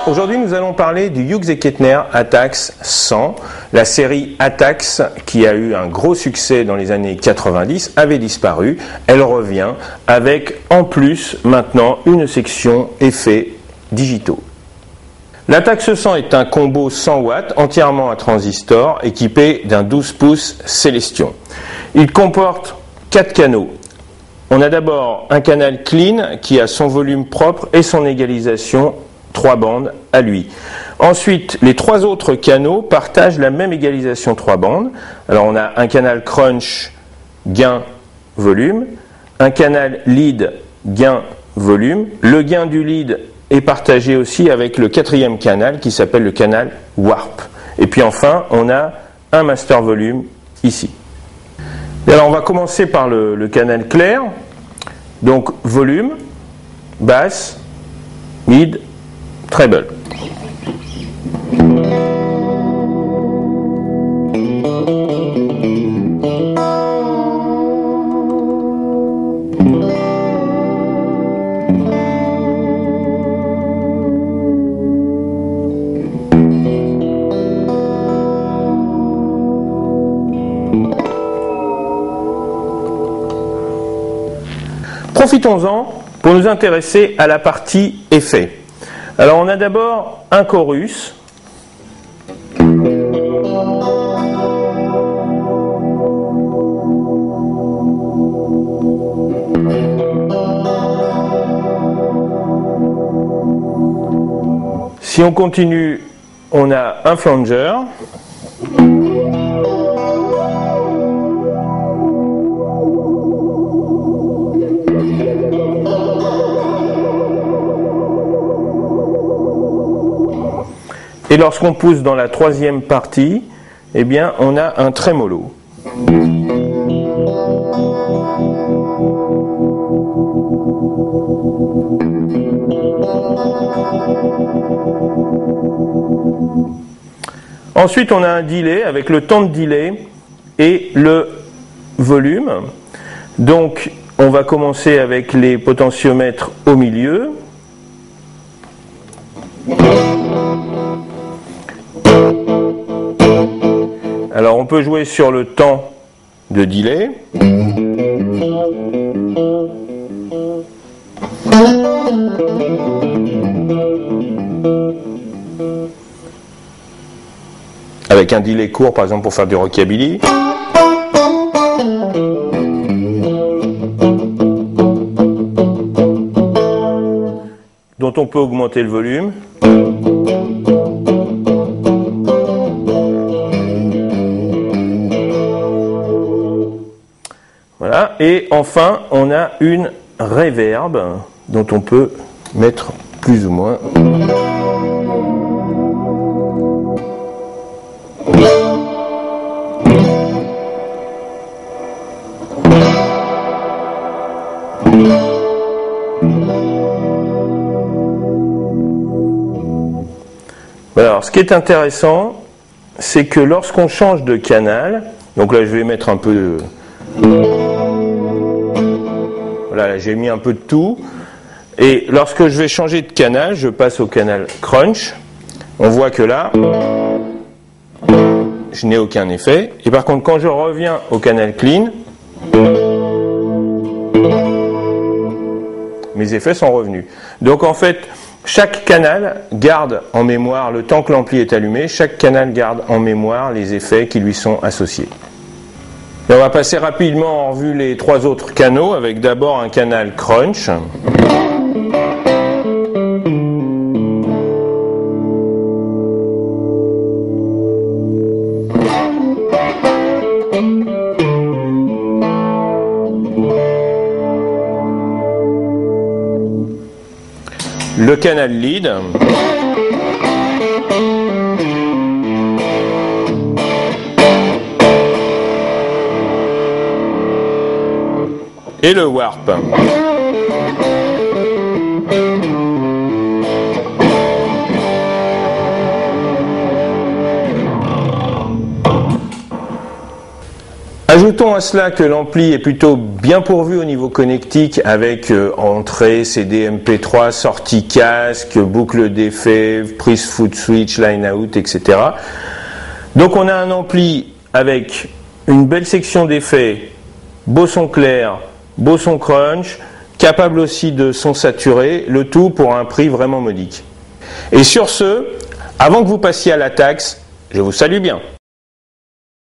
Aujourd'hui, nous allons parler du Hughes et Kettner Atax 100. La série Atax, qui a eu un gros succès dans les années 90, avait disparu. Elle revient avec, en plus, maintenant, une section effets digitaux. L'Atax 100 est un combo 100 watts, entièrement à transistor, équipé d'un 12 pouces Celestion. Il comporte 4 canaux. On a d'abord un canal clean qui a son volume propre et son égalisation 3 bandes à lui. Ensuite, les 3 autres canaux partagent la même égalisation 3 bandes. Alors on a un canal crunch, gain, volume, un canal lead, gain, volume. Le gain du lead est partagé aussi avec le 4e canal qui s'appelle le canal warp. Et puis enfin, on a un master volume ici. Et alors on va commencer par le canal clair. Donc volume, basse, mid, treble. Profitons-en pour nous intéresser à la partie effet. Alors on a d'abord un chorus. Si on continue, on a un flanger. Et lorsqu'on pousse dans la 3e partie, eh bien, on a un trémolo. Ensuite, on a un delay avec le temps de delay et le volume. Donc, on va commencer avec les potentiomètres au milieu. Alors on peut jouer sur le temps de delay. Avec un delay court par exemple pour faire du rockabilly. Dont on peut augmenter le volume. Voilà. Et enfin, on a une reverb dont on peut mettre plus ou moins. Alors, ce qui est intéressant, c'est que lorsqu'on change de canal, donc là je vais mettre un peu voilà, j'ai mis un peu de tout. Et lorsque je vais changer de canal, je passe au canal crunch. On voit que là, je n'ai aucun effet. Et par contre, quand je reviens au canal clean, mes effets sont revenus. Donc en fait, chaque canal garde en mémoire, le temps que l'ampli est allumé, chaque canal garde en mémoire les effets qui lui sont associés. Et on va passer rapidement en revue les 3 autres canaux, avec d'abord un canal crunch. Le canal lead. Et le warp. Ajoutons à cela que l'ampli est plutôt bien pourvu au niveau connectique avec entrée, CD, MP3, sortie casque, boucle d'effet, prise foot switch, line out, etc. Donc on a un ampli avec une belle section d'effets, beau son clair, beau son crunch, capable aussi de son saturé, le tout pour un prix vraiment modique. Et sur ce, avant que vous passiez à la taxe, je vous salue bien.